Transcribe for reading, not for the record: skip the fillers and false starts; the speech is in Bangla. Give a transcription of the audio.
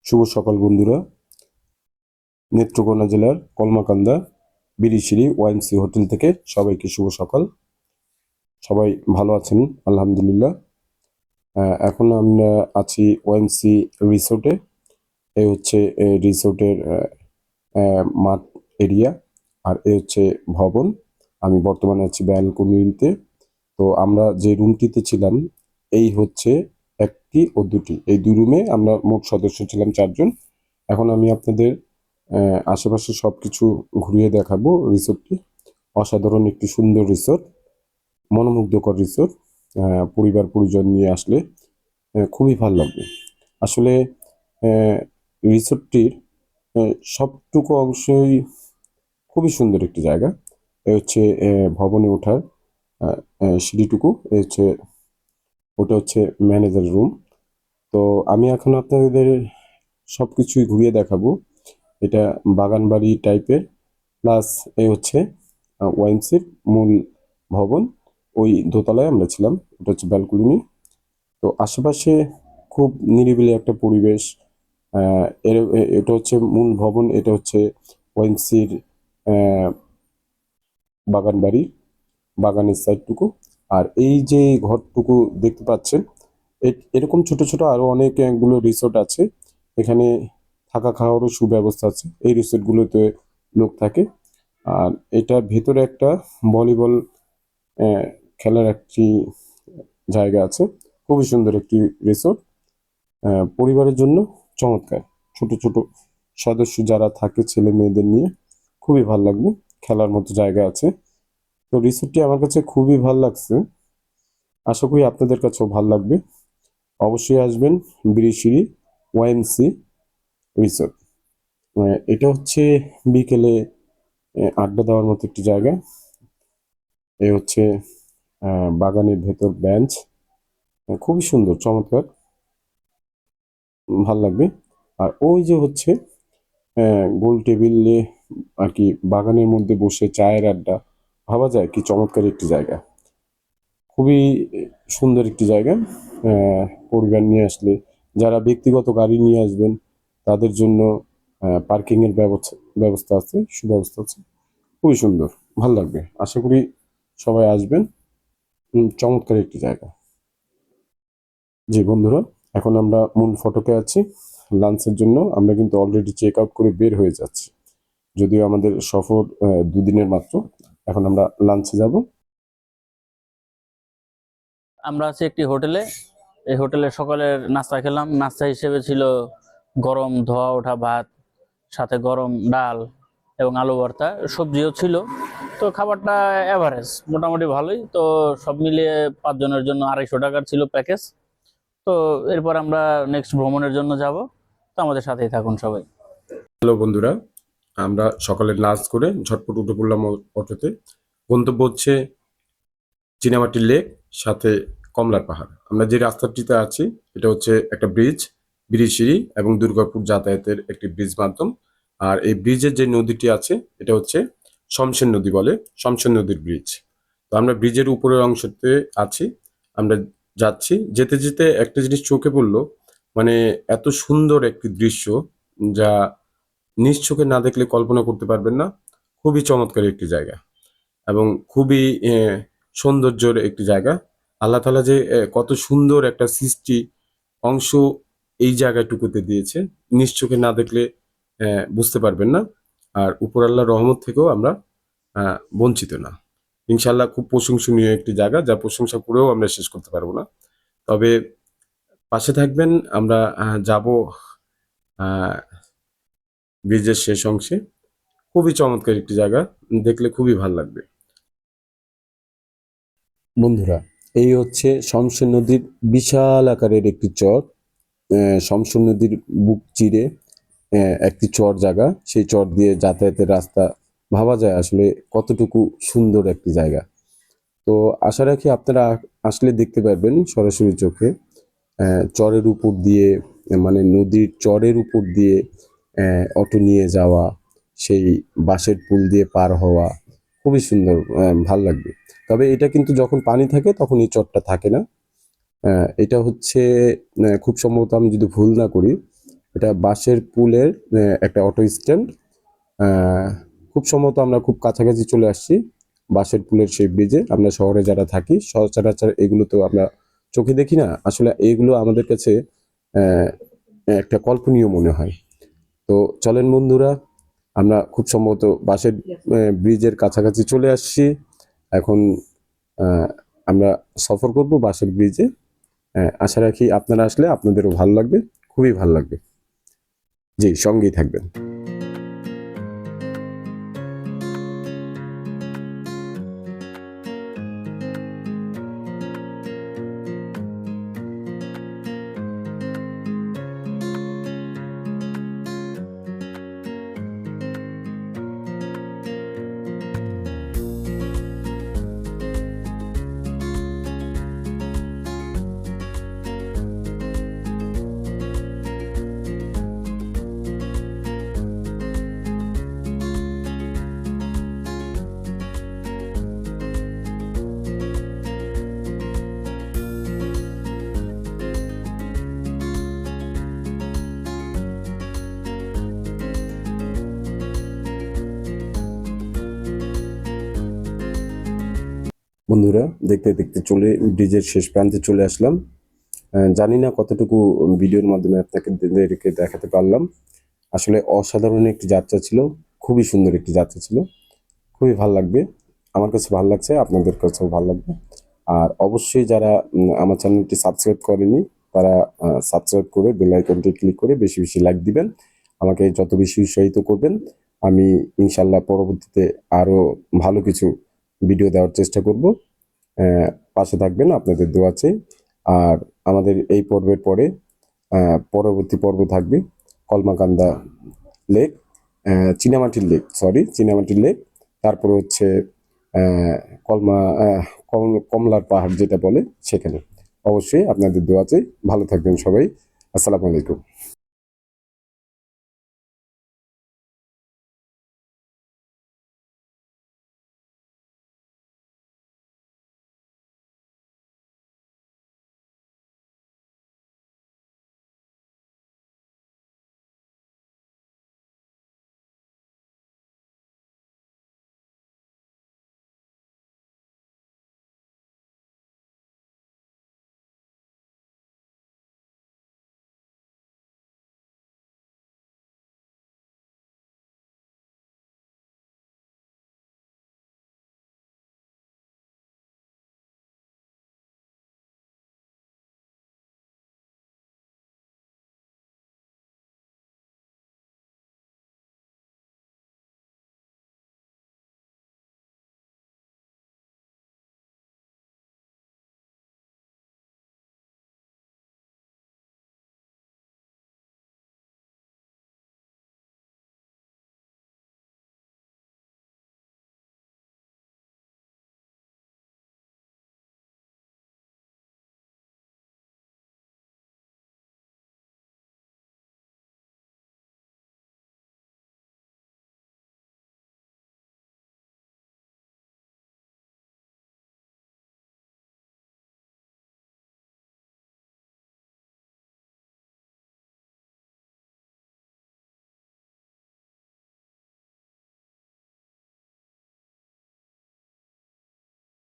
শুভ সকাল বন্ধুরা। নেত্রকোনা জেলার কলমাকান্দা বিরিশিরি ওয়াইএমসি হোটেল থেকে সবাইকে শুভ সকাল। সবাই ভালো আছেন আলহামদুলিল্লাহ। এখন আমরা আছি ওয়াইএমসি রিসোর্টে। এই হচ্ছে রিসোর্টের মাঠ এরিয়া, আর এই হচ্ছে ভবন। আমি বর্তমানে আছি ব্যালকনিতে। তো আমরা যে রুমটিতে ছিলাম এই হচ্ছে একটি ও দুটি, এই দুই রুমে আমরা মোট সদস্য ছিলাম 4 জন। এখন আমি আপনাদের আশেপাশে সবকিছু ঘুরিয়ে দেখাবো। রিসোর্টটি অসাধারণ একটি সুন্দর রিসোর্ট, মনোমুগ্ধকর রিসোর্ট। পরিবার পরিজন নিয়ে আসলে খুবই ভালো লাগবে আসলে। রিসোর্টটির সবটুকু অংশই খুবই সুন্দর একটি জায়গা। এ হচ্ছে ভবনে ওঠার সিঁড়িটুকু, ওটা হচ্ছে ম্যানেজার রুম। তো আমি এখন আপনাদের সবকিছুই ঘুরিয়ে দেখাবো। এটা বাগান বাড়ি টাইপের, প্লাস এই হচ্ছে ওয়াইনসির মূল ভবন। ওই দোতলায় আমরা ছিলাম, ওটা হচ্ছে ব্যালকনি। তো আশেপাশে খুব নিরিবিলি একটা পরিবেশ। এটা হচ্ছে মূল ভবন, এটা হচ্ছে ওয়াইনসির বাগান বাড়ি, বাগানের সাইডটুকু। আর এই যে ঘরটুকু দেখতে পাচ্ছেন, এরকম ছোট ছোট আরো অনেকগুলো রিসোর্ট আছে। এখানে থাকা খাওয়ারও সুব্যবস্থা আছে, এই রিসোর্টগুলোতে লোক থাকে। আর এটার ভেতরে একটা ভলিবল খেলার একটি জায়গা আছে। খুবই সুন্দর একটি রিসোর্ট, পরিবারের জন্য চমৎকার। ছোট ছোট সদস্য যারা থাকে ছেলে মেয়েদের নিয়ে খুবই ভালো লাগবে, খেলার মতো জায়গা আছে। তো রিসোর্টটি আমার কাছে খুবই ভালো লাগছে, আশা করি আপনাদের কাছেও ভালো লাগবে। অবশ্যই আসবেন বিরিশিরি ওয়াইএমসি রিসোর্ট। এটা হচ্ছে বিকেলে আড্ডা দেওয়ার মতো একটি জায়গা। এই হচ্ছে বাগানের ভেতর বেঞ্চ, খুবই সুন্দর চমৎকার, ভাল লাগবে। আর ওই যে হচ্ছে গোল টেবিলে আর কি বাগানের মধ্যে বসে চায়ের আড্ডা, ভাবা যায় কি চমৎকার একটি জায়গা, খুবই সুন্দর একটি জায়গা। পরিবার নিয়ে আসলে, যারা ব্যক্তিগত গাড়ি নিয়ে আসবেন তাদের জন্য পার্কিং এর ব্যবস্থা আছে, সুব্যবস্থা আছে। খুবই সুন্দর, ভাল লাগবে, আশা করি সবাই আসবেন। চমৎকার একটি জায়গা। জি বন্ধুরা, এখন আমরা মূল ফটকে আছি লাঞ্চের জন্য। আমরা কিন্তু অলরেডি চেক আউট করে বের হয়ে যাচ্ছি, যদিও আমাদের সফর 2 দিনের মাত্র। এখন আমরা লাঞ্চে যাব। আমরা আছি একটি হোটেলে। এই হোটেলে সকালের নাস্তা খেলাম। নাস্তা হিসেবে ছিল গরম ধোয়া ওঠা ভাত, সাথে গরম ডাল এবং আলু ভর্তা, সবজিও ছিল। তো খাবারটা এভারেজ, মোটামুটি ভালোই। তো সব মিলিয়ে 5 জনের জন্য 250 টাকার ছিল প্যাকেজ। তো এরপর আমরা নেক্সট ভ্রমণের জন্য যাব। তো আমাদের সাথেই থাকুন সবাই। হ্যালো বন্ধুরা, আমরা সকালে লাঞ্চ করে ঝটপট উঠে পড়লাম অটোতে। গন্তব্য হচ্ছে চীনামাটির লেক, সাথে কমলার পাহাড়। আমরা যে রাস্তাটিতে আছি এটা হচ্ছে একটা ব্রিজ, বিরিশিরি এবং দুর্গাপুর যাতায়াতের একটি ব্রিজ মাধ্যম। আর এই ব্রিজের যে নদীটি আছে এটা হচ্ছে শমশের নদী বলে, শমশের নদীর ব্রিজ। তো আমরা ব্রিজের উপরের অংশতে আছি, আমরা যাচ্ছি। যেতে যেতে একটা জিনিস চোখে পড়লো, মানে এত সুন্দর একটি দৃশ্য যা নিজ চোখে না দেখলে কল্পনা করতে পারবেন না। খুবই চমৎকার একটি জায়গা এবং খুবই সৌন্দর্যের একটি জায়গা। আল্লাহ তাআলা যে কত সুন্দর একটা সৃষ্টি অংশ এই জায়গাটুকুতে দিয়েছে, নিজ চোখে না দেখলে বুঝতে পারবেন না। আর উপর আল্লাহর রহমত থেকেও আমরা বঞ্চিত না। ইনশাল্লাহ খুব প্রশংসনীয় একটি জায়গা, যা প্রশংসা করেও আমরা শেষ করতে পারবো না। তবে পাশে থাকবেন, আমরা যাব ব্রিজের শেষ অংশে। খুবই চমৎকার একটি জায়গা, দেখলে খুবই ভালো লাগবে। বন্ধুরা, এই হচ্ছে শমশের নদীর বিশাল আকারের একটি চর। শমশের নদীর বুক চিরে একটি চর জায়গা, সেই চর দিয়ে যাতায়াতের রাস্তা, ভাবা যায় আসলে কতটুকু সুন্দর একটি জায়গা। তো আশা রাখি আপনারা আসলে দেখতে পারবেন সরাসরি চোখে। চরের উপর দিয়ে, মানে নদীর চরের উপর দিয়ে অটো নিয়ে যাওয়া, সেই বাঁশের পুল দিয়ে পার হওয়া, খুবই সুন্দর, ভাল লাগবে। তবে এটা কিন্তু যখন পানি থাকে তখন এই চরটা থাকে না। এটা হচ্ছে খুব সম্ভবত, আমি যদি ভুল না করি, এটা বাঁশের পুলের একটা অটো স্ট্যান্ড। খুব সম্ভবত আমরা খুব কাছাকাছি চলে আসছি বাঁশের পুলের সেই ব্রিজে। আমরা শহরে যারা থাকি সচরাচর এগুলো তো আমরা চোখে দেখি না, আসলে এগুলো আমাদের কাছে আহ, একটা কল্পনীয় মনে হয়। তো চলেন বন্ধুরা, আমরা খুব সম্ভবত বাঁশের ব্রিজের কাছাকাছি চলে আসছি এখন। আহ, আমরা সফর করব বাঁশের ব্রিজে। আশা রাখি আপনারা আসলে আপনাদেরও ভালো লাগবে, খুবই ভালো লাগবে। জি, সঙ্গেই থাকবেন। বন্ধুরা, দেখতে দেখতে চলে ব্রিজের শেষ প্রান্তে চলে আসলাম। জানি না কতটুকু ভিডিওর মাধ্যমে আপনাদেরকে দেখাতে পারলাম। আসলে অসাধারণ একটি যাত্রা ছিল, খুবই সুন্দর একটি যাত্রা ছিল, খুবই ভালো লাগবে। আমার কাছে ভালো লাগছে, আপনাদের কাছেও ভালো লাগবে। আর অবশ্যই যারা আমার চ্যানেলটি সাবস্ক্রাইব করেনি তারা সাবস্ক্রাইব করে বেল আইকনটি ক্লিক করে বেশি বেশি লাইক দিবেন, আমাকে যত বেশি উৎসাহিত করবেন। আমি ইনশাল্লাহ পরবর্তীতে আরো ভালো কিছু ভিডিও দেওয়ার চেষ্টা করব। পাশে থাকবেন, আপনাদের দোয়া চাই। আর আমাদের এই পর্বের পরে পরবর্তী পর্ব থাকবে কলমাকান্দা লেক, চীনামাটির লেক। তারপরে হচ্ছে আহ, কলমা কমলার পাহাড় যেটা বলে সেখানে। অবশ্যই আপনাদের দোয়া চাই। ভালো থাকবেন সবাই। আসসালামু আলাইকুম।